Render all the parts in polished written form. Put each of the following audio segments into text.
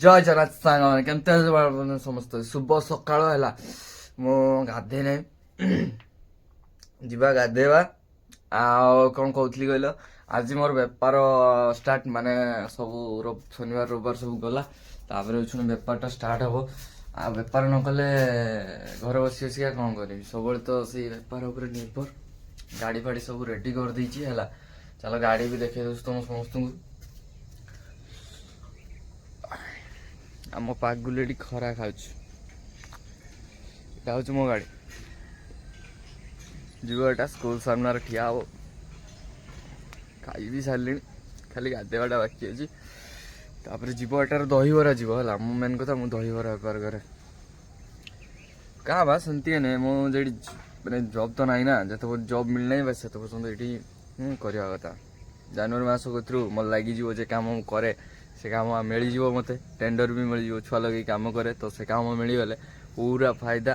ଜୟ ଜଗନ୍ନାଥ ସାଙ୍ଗମାନେ କେମିତି ଅଛନ୍ତି ସମସ୍ତେ ଶୁଭ ସକାଳ ହେଲା। ମୁଁ ଗାଧେଇ ନାହିଁ, ଯିବା ଗାଧେଇବା। ଆଉ କ'ଣ କହୁଥିଲି କହିଲ, ଆଜି ମୋର ବେପାର ଷ୍ଟାର୍ଟ, ମାନେ ସବୁ ଶନିବାର ରବିବାର ସବୁ ଗଲା, ତାପରେ ଶୁଣି ବେପାରଟା ଷ୍ଟାର୍ଟ ହବ। ଆଉ ବେପାର ନ କଲେ ଘରେ ବସି ବସିକା କ'ଣ କରିବି, ସବୁବେଳେ ତ ସେଇ ବେପାର ଉପରେ ନିର୍ଭର। ଗାଡ଼ି ଫାଡ଼ି ସବୁ ରେଡ଼ି କରିଦେଇଛି ହେଲା। ଚାଲ ଗାଡ଼ି ବି ଦେଖେଇ ଦେଉଛି ତମ ସମସ୍ତଙ୍କୁ। ଆମ ପାଗୁଲି ଏଠି ଖରା ଖାଉଛି। ଏଇଟା ହେଉଛି ମୋ ଗାଡ଼ି, ଯିବ ଏଇଟା ସ୍କୁଲ ସାମ୍ନାରେ ଠିଆ ହବ। ଖାଇ ବି ସାରିଲିଣି, ଖାଲି ଗାଧେଇବାଟା ବାକି ଅଛି। ତାପରେ ଯିବ ଏଟାରେ ଦହିବରା ଯିବ ହେଲା। ମୁଁ ମେନ୍ କଥା, ମୁଁ ଦହିବରା ବେପାର କରେ। କାଁ ବା ସେମିତି ନାହିଁ, ମୁଁ ଯେଠି ମାନେ ଜବ୍ ତ ନାହିଁ ନା, ଯେତେ ପର୍ଯ୍ୟନ୍ତ ଜବ୍ ମିଳିନାହିଁ ବାସ୍ ସେତେ ପର୍ଯ୍ୟନ୍ତ ଏଠି କରିବା କଥା। ଜାନୁଆରୀ ମାସ କତିରୁ ମୋର ଲାଗିଯିବ ଯେ କାମ ମୁଁ କରେ, ସେ କାମ ମିଳିଯିବ ମୋତେ, ଟେଣ୍ଡର ବି ମିଳିଯିବ। ଛୁଆ ଲଗେଇ କାମ କରେ ତ ସେ କାମ ମିଳିଗଲେ ପୁରା ଫାଇଦା।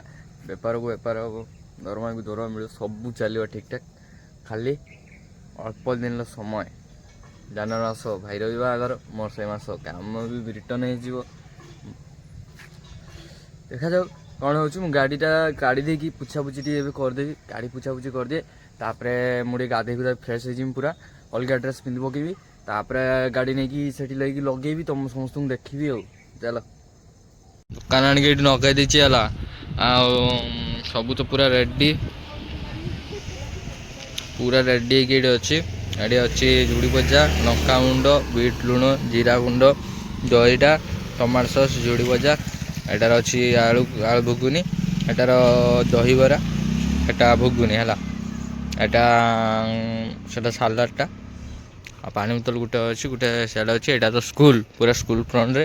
ବେପାରକୁ ବେପାର ହେବ, ଦରମାକୁ ଦରମା ମିଳିବ, ସବୁ ଚାଲିବ ଠିକ୍ଠାକ୍। ଖାଲି ଅଳ୍ପ ଦିନର ସମୟ। ଜାନୁଆରୀ ମାସ ଭାଇର ବି ବାହାଘର, ମୋର ସେଇ ମାସ କାମ ବି ରିଟର୍ନ ହେଇଯିବ। ଦେଖାଯାଉ କ'ଣ ହେଉଛି। ମୁଁ ଗାଡ଼ିଟା କାଢ଼ି ଦେଇକି ପୁଛାପୁଛି ଟିକେ ଏବେ କରିଦେବି। ଗାଡ଼ି ପୁଛାପୁଛି କରିଦିଏ, ତାପରେ ମୁଁ ଟିକେ ଗାଧେଇକି ଫ୍ରେଶ୍ ହେଇଯିବି, ପୁରା ଅଲଗା ଡ୍ରେସ୍ ପିନ୍ଧି ପକେଇବି। ତାପରେ ଗାଡ଼ି ନେଇକି ସେଠି ଲାଗିକି ଲଗେଇବି, ତମ ସମସ୍ତଙ୍କୁ ଦେଖିବି। ଆଉ ଚାଲ ଦୋକାନ ଆଣିକି ଏଇଠି ଲଗାଇ ଦେଇଛି ହେଲା। ଆଉ ସବୁ ତ ପୁରା ରେଡ଼ି, ପୁରା ରେଡ଼ି ହେଇକି ଏଇଠି ଅଛି। ଏଠି ଅଛି ଝୁଡ଼ି ଭଜା, ଲଙ୍କାଗୁଣ୍ଡ, ବିଟ୍ ଲୁଣ, ଜିରା ଗୁଣ୍ଡ, ଦହିଟା, ଟମାଟୋ ସସ୍, ଝୁଡ଼ି ଭଜା। ଏଟାର ଅଛି ଆଳୁ ଘୁଗୁନି, ଏଟାର ଦହିବରା, ଏଟା ଘୁଗୁନି ହେଲା। ଏଟା ସେଟା ସାଲାଡ଼ଟା, ଆଉ ପାଣି ବୋତଲ ଗୋଟେ ଅଛି, ଗୋଟେ ସିଆଡ଼େ ଅଛି। ଏଇଟା ତ ସ୍କୁଲ, ପୁରା ସ୍କୁଲ ଫ୍ରଣ୍ଟରେ।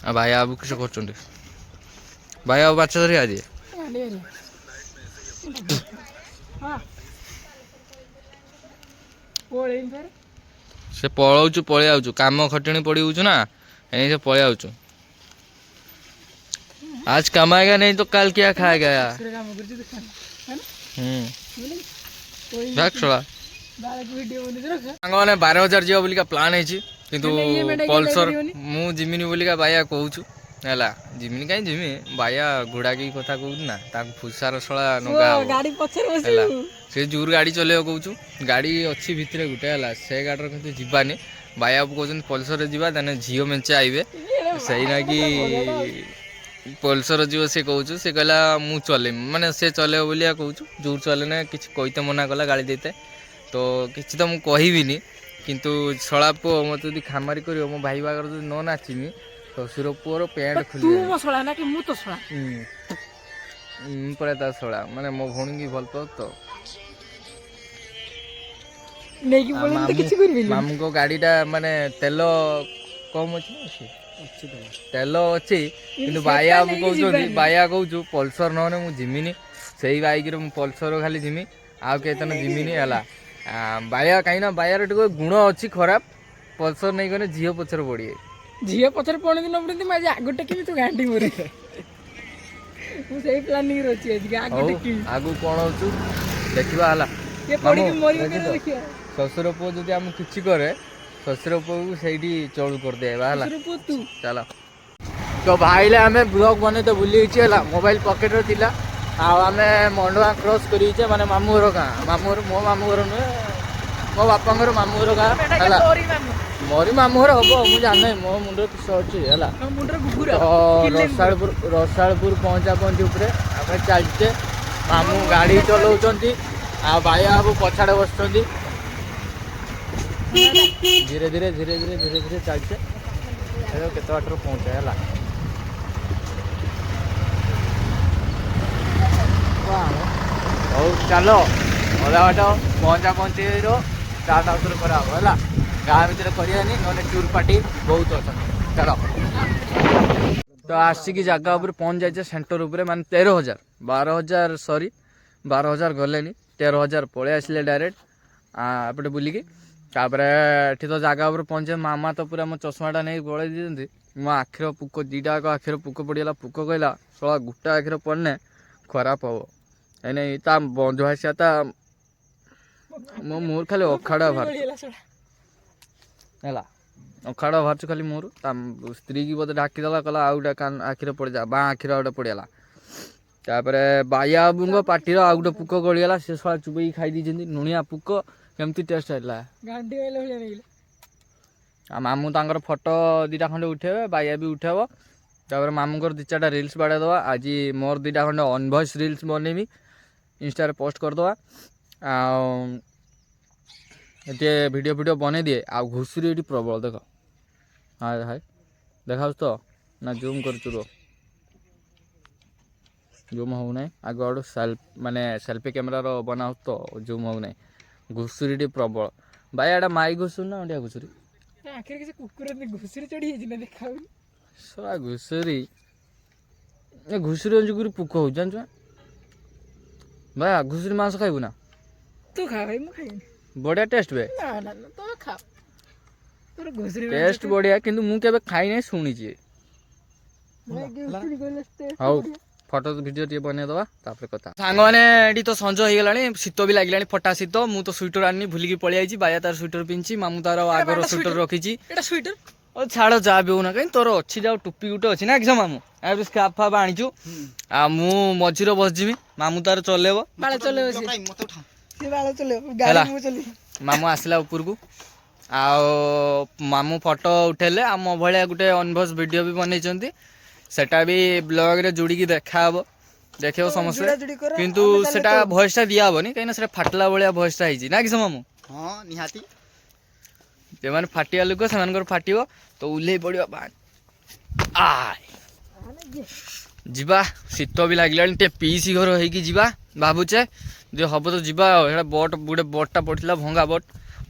ଆଉ ଭାଇ ବାବୁ କିଛି କରୁଛନ୍ତି, ଭାଇ ବାବୁ ମାଛ ଧରିବା ଆଜି। ସେ ପଳଉଛୁ, ପଳେଇ ଆଉଛୁ, କାମ ଖଟଣି ପଡ଼ି ଯାଉଛୁ ନା, ଏଇ ସେ ପଳେଇ ଆଉଛୁ। आज कमाएगा नहीं तो कल क्या खाएगा यार। साଙ୍ଗମାନେ 12,000 ଯିବ ବୋଲିକା ପ୍ଲାନ୍ ହେଇଛି, କିନ୍ତୁ ପଲ୍ସର ମୁଁ ଯିମିନି ବୋଲିକା ବାୟା କହୁଛୁ ହେଲା। ଯିମିନି କାହିଁ ଯିମି, ବାୟା ଘୋଡ଼ାକି କଥା କହୁଛୁ ନା, ତାକୁ ଫୁସାର ଶଳା ନଗା ହେଲା। ସେ ଜୋର ଗାଡ଼ି ଚଲେଇବ କହୁଛୁ, ଗାଡ଼ି ଅଛି ଭିତରେ ଗୋଟେ ହେଲା। ସେ ଗାଡ଼ିରେ କିନ୍ତୁ ଯିବାନି। ବାୟା ବାବୁ କହୁଛନ୍ତି ପଲ୍ସରରେ ଯିବା, ତାହେଲେ ଝିଅ ମେଞ୍ଚେ ଆଇବେ, ସେଇନାକି ପଲ୍ସର ଯିବ। ସେ କହୁଛୁ, ସେ କହିଲା ମୁଁ ଚଲେଇମି, ମାନେ ସେ ଚଲେଇବ ବୋଲିଆ କହୁଛୁ। ଜୋର ଚଲେଇନେ କିଛି କହିତେ ମନା କଲା, ଗାଳି ଦେଇତେ। ତ କିଛି ତ ମୁଁ କହିବିନି, କିନ୍ତୁ ଶଳା ପୁଅ ମୋତେ ଯଦି ଖାମାରି କରିବ, ମୋ ଭାଇ ବାହାଘର ଯଦି ନ ନାଚିମି, ଶ୍ୱଶୁର ପୁଅର ପ୍ୟାଣ୍ଟ ଖୋଲିବ। ପୁରା ତା ଶଳା, ମାନେ ମୋ ଭଉଣୀକି ଭଲ ପାଉ ତ। ମାମୁଙ୍କ ଗାଡ଼ିଟା ମାନେ ତେଲ କମ୍ ଅଛି ନା ଅଛି? ତେଲ ଅଛି, କିନ୍ତୁ ବାୟା ବାବୁ କହୁଛନ୍ତି, ବାୟା କହୁଛୁ ପଲ୍ସର ନହେଲେ ମୁଁ ଯିମିନି। ସେଇ ବାଇକ୍ରେ ମୁଁ ପଲ୍ସର ଖାଲି ଯିମି, ଆଉ କେତନ ଯିମିନି ହେଲା। ବାୟା କାହିଁକିନା ବାୟାର ଟିକେ ଗୁଣ ଅଛି ଖରାପ, ପଲ୍ସର ନେଇଗଲେ ଝିଅ ପଛରେ ପଡ଼ିବେ। ଝିଅ ପଛରେ ପଡ଼ନ୍ତି ନ ପଡ଼ନ୍ତି, ମୁଁ ଆଜି ଆଗ ଟେକିବି, ତୁ ଗାଣ୍ଡି ମରେ। ମୁଁ ସେଇ ପ୍ଲାନିଂରେ ଅଛି ଆଜି। ଆଗକୁ କ'ଣ ହଉଛୁ ଦେଖିବା ହେଲା। ଶ୍ୱଶୁର ପୁଅ ଯଦି ଆମକୁ କିଛି କରେ, ଶ୍ୱଶୁର ପୁଅକୁ ସେଇଠି ଚଳୁ କରିଦେବା ହେଲା। ଚାଲ ତ ଭାଇଲେ ଆମେ ବ୍ଲଗ୍ ବନେଇତେ ଭୁଲି ହେଇଛି ହେଲା। ମୋବାଇଲ ପକେଟରେ ଥିଲା, ଆଉ ଆମେ ମଣ୍ଡୁଆ କ୍ରସ୍ କରିଛେ, ମାନେ ମାମୁଁ ଘର ଗାଁ। ମାମୁଁ ଘର ମୋ ମାମୁଁ ଘର ନୁହେଁ, ମୋ ବାପାଙ୍କର ମାମୁଁ ଘର ଗାଁ ହେଲା। ମୋରି ମାମୁଁ ଘର ହବ, ମୁଁ ଜାଣିନି, ମୋ ମୁଣ୍ଡରେ କିସ ଅଛି ହେଲା। ରସାଳପୁର ପହଞ୍ଚା ପହଞ୍ଚି ଉପରେ ଆମେ ଚାଲିଛେ। ମାମୁଁ ଗାଡ଼ି ଚଲାଉଛନ୍ତି, ଆଉ ବାୟା ବାବୁ ପଛାଡ଼େ ବସୁଛନ୍ତି। ଧୀରେ ଧୀରେ ଧୀରେ ଧୀରେ ଧୀରେ ଧୀରେ ଚାଲିଛେ, କେତେ ବାଟରେ ପହଞ୍ଚେ ହେଲା। ହଉ ଚାଲ, ଅଧା ବାଟ ପହଞ୍ଚା ପହଞ୍ଚିର ଷ୍ଟାର୍ଟ ଆଉଥରେ କରାହବ ହେଲା। ଗାଁ ଭିତରେ କରିବାନି, ନହେଲେ ଚୁର ପାଟି ବହୁତ ଅଛନ୍ତି। ଚାଲ ତ ଆସିକି ଜାଗା ଉପରେ ପହଞ୍ଚି ଯାଇଛେ, ସେଣ୍ଟର ଉପରେ, ମାନେ 13,000 12,000 ସରି 12,000 ଗଲେନି, 13,000 ପଳେଇ ଆସିଲେ ଡାଇରେକ୍ଟ ଏପଟେ ବୁଲିକି। ତାପରେ ଏଠି ତ ଜାଗା ଉପରେ ପହଞ୍ଚେ, ମାମା ତ ପୁରା ମୋ ଚଷମାଟା ନେଇକି ପଳେଇ ଦେଇଛନ୍ତି। ମୋ ଆଖିର ପୁକ, ଦୁଇଟା ଯାକ ଆଖିର ପୁକ ପଡ଼ିଗଲା। ପୁକ କହିଲା ଶଳା ଗୋଟା ଆଖିର ପଡ଼ିନେ ଖରାପ ହବ, ଏଇନେ ତା ବନ୍ଧୁ ଆସିବା, ତା ମୋ ମୁହଁରେ ଖାଲି ଅଖାଡ଼ା ବାହାରୁଛି ହେଲା। ଅଖାଡ଼ ବାହାରୁଛୁ ଖାଲି ମୋର ତା ସ୍ତ୍ରୀ କି ବୋଧେ ଡାକିଦେଲା କହିଲା ଆଉ ଗୋଟେ ଆଖିରେ ପଡ଼ିଯା ବାଁ ଆଖିରେ ଆଉ ଗୋଟେ ପଡ଼ିଗଲା। ତାପରେ ବାଇଆ ବାବୁଙ୍କ ପାଟିର ଆଉ ଗୋଟେ ପୁକ ଗଳିଗଲା ସେ ଶଳା ଚୁବେଇକି ଖାଇ ଦେଇଛନ୍ତି ଲୁଣିଆ ପୁକ କେମିତି ଟେଷ୍ଟ ହେଲା। ଆଉ ମାମୁଁ ତାଙ୍କର ଫଟୋ 2ଟା ଖଣ୍ଡେ ଉଠେଇବେ ବାଇଆ ବି ଉଠେଇବ। ତାପରେ ମାମୁଙ୍କର 2-4ଟା ରିଲ୍ସ ବାଡ଼େଇ ଦେବା। ଆଜି ମୋର 2ଟା ଖଣ୍ଡେ ଅନଭଏସ୍ ରିଲ୍ସ ବନେଇବି ଇନଷ୍ଟାରେ ପୋଷ୍ଟ କରିଦେବା। ଆଉ ଟିକେ ଭିଡ଼ିଓ ବନେଇ ଦିଏ। ଆଉ ଘୁଷୁରୀ ଏଠି ପ୍ରବଳ ଦେଖ ହାଏ ହାଏ ଦେଖାଉଛି ତ ନା ଜୁମ୍ କରୁଛୁ ରୁହ ଜୁମ୍ ହେଉନାହିଁ ଆଗ ଆଡ଼ୁ ମାନେ ସେଲ୍ଫି କ୍ୟାମେରାର ବନାଉଛି ତ ଜୁମ୍ ହେଉନାହିଁ। ଘୁଷୁରୀଟି ପ୍ରବଳ ଭାଇ ଏଇଟା ମାଇ ଘୁଷୁରୀ ନା ଅଣ୍ଡିଆ ଘୁଷୁରୀ ଶଳା ଘୁଷୁରୀ ଏ ଘୁଷୁରୀ ଯୁଗରୁ ପୋକ ହେଉଛି ଜାଣିଛୁ ଭାଇ ଘୁଷୁରୀ ମାଂସ ଖାଇବୁ ନା ତୁ ଖା ଭାଇ ମୁଁ ଖାଇନି ବଢ଼ିଆ ଟେଷ୍ଟ ବେ ତମେ ଖା ଟେଷ୍ଟ ବଢ଼ିଆ କିନ୍ତୁ ମୁଁ କେବେ ଖାଇନାହିଁ ଶୁଣିଛି। ହଉ ଫଟୋ ଭିଡ଼ିଓ ଟିକେ ବନେଇଦେବା ତାପରେ କଥା ସାଙ୍ଗମାନେ ଏଠି ତ ସଞ୍ଜ ହେଇଗଲାଣି ଶୀତ ବି ଲାଗିଲାଣି ଫଟା ଶୀତ। ମୁଁ ତ ସୁଇଟର ଆଣିନି ଭୁଲିକି ପଳେଇ ଆଇଛି ବାୟା ତାର ସୁଇଟର ପିନ୍ଧିଛି ମାମୁଁ ତାର ଆଗର ସୁଇଟର ରଖିଛି। ଓ ଛାଡ଼ ଯାହା ବି ହଉନା କାହିଁ ତୋର ଅଛି ଯାଉ ଟୋପି ଗୋଟେ ଅଛି ନା କିସ ମାମୁଁ ଆଉ ସ୍କାର୍ଫ ଫାର୍ଫ ଆଣିଛୁ। ଆଉ ମୁଁ ମଝିରେ ବସିଯିବି ମାମୁଁ ତାର ଚଲେଇବ ହେଲା। ମାମୁଁ ଆସିଲା ଉପରକୁ ଆଉ ମାମୁଁ ଫଟୋ ଉଠେଇଲେ ଆମ ଭଳିଆ ଗୋଟେ ଅନଭଏସ୍ ଭିଡ଼ିଓ ବି ବନେଇଛନ୍ତି ସେଟା ବି ବ୍ଲଗରେ ଯୋଡ଼ିକି ଦେଖାହବ ଦେଖିବ ସମସ୍ତେ। କିନ୍ତୁ ସେଟା ଭଏସଟା ଦିଆହବନି କାହିଁକିନା ସେଟା ଫାଟିଲା ଭଳିଆ ଭଏସଟା ହେଇଛି ନା କିସ ମାମୁଁ। ହଁ ନିହାତି ସେମାନେ ଫାଟିବା ଲୋକ ସେମାନଙ୍କର ଫାଟିବ ତ ଓହ୍ଲେଇ ପଡ଼ିବା ଯିବା ଶୀତ ବି ଲାଗିଲାଣି ଟିକେ ପିଇସି ଘର ହେଇକି ଯିବା ଭାବୁଛେ ଯେ ହବ ତ ଯିବା ଆଉ ସେଇଟା ଗୋଟେ ବୋଟ୍ଟା ପଡ଼ିଥିଲା ଭଙ୍ଗା ବୋଟ୍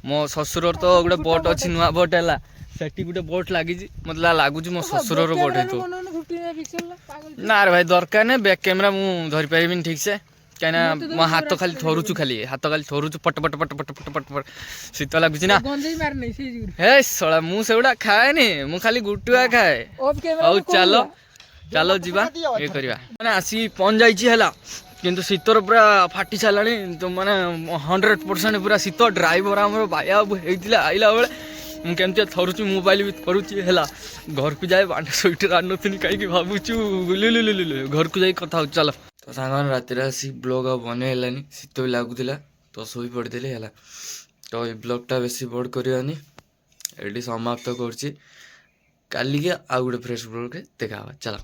ମୋ ଶ୍ୱଶୁରର ତ ଗୋଟେ ବୋଟ୍ ଅଛି ନୂଆ ବୋଟ୍ ହେଲା ସେଠି ଗୋଟେ ବୋଟ୍ ଲାଗିଛି ମତେ ଲାଗୁଛି ମୋ ଶ୍ୱଶୁରର ବୋଟ୍ ହେଇଥିବ। ନା ରେ ଭାଇ ଦରକାର ନାହିଁ ବ୍ୟାକ୍ କ୍ୟାମେରା ମୁଁ ଧରିପାରିବିନି ଠିକ୍ ସେ କାହିଁକିନା ମୋ ହାତ ଖାଲି ଥରୁଛୁ ପଟ ପଟ ପଟ ପଟ ପଟ ପଟ ପଟ ଶୀତ ଲାଗୁଛି ନା ହେ ଶଳା ମୁଁ ସେଗୁଡ଼ା ଖାଏନି ମୁଁ ଖାଲି ଗୁଟୁଆ ଖାଏ। ହଉ ଚାଲ ଯିବା ଇଏ କରିବା ମାନେ ଆସିକି ପହଞ୍ଚି ଯାଇଛି ହେଲା କିନ୍ତୁ ଶୀତର ପୁରା ଫାଟି ସାରିଲାଣି ତ ମାନେ 100% ପୁରା ଶୀତ। ଡ୍ରାଇଭର ଆମର ବାୟା ବାବୁ ହେଇଥିଲା ଆଇଲା ବେଳେ ମୁଁ କେମିତି ଥରୁଛି ମୋବାଇଲ ବି ଥରୁଛି ହେଲା। ଘରକୁ ଯାଏ ସୁଇଟର ଆଣିନଥିଲି କାହିଁକି ଭାବୁଛୁ ଘରକୁ ଯାଇ କଥା ହଉଛି ଚାଲ। ତ ସାଙ୍ଗମାନେ ରାତିରେ ଆସି ବ୍ଲଗ୍ ଆଉ ବନେଇ ହେଲାନି ଶୀତ ବି ଲାଗୁଥିଲା ତ ଶୋଇ ପଡ଼ିଥିଲି ହେଲା। ତ ଏଇ ବ୍ଲଗ୍ଟା ବେଶୀ ବଡ଼ କରିବାନି ଏଠି ସମାପ୍ତ କରୁଛି କାଲିକି ଆଉ ଗୋଟେ ଫ୍ରେଶ୍ ବ୍ଲଗ୍ରେ ଦେଖା ହବା ଚାଲ।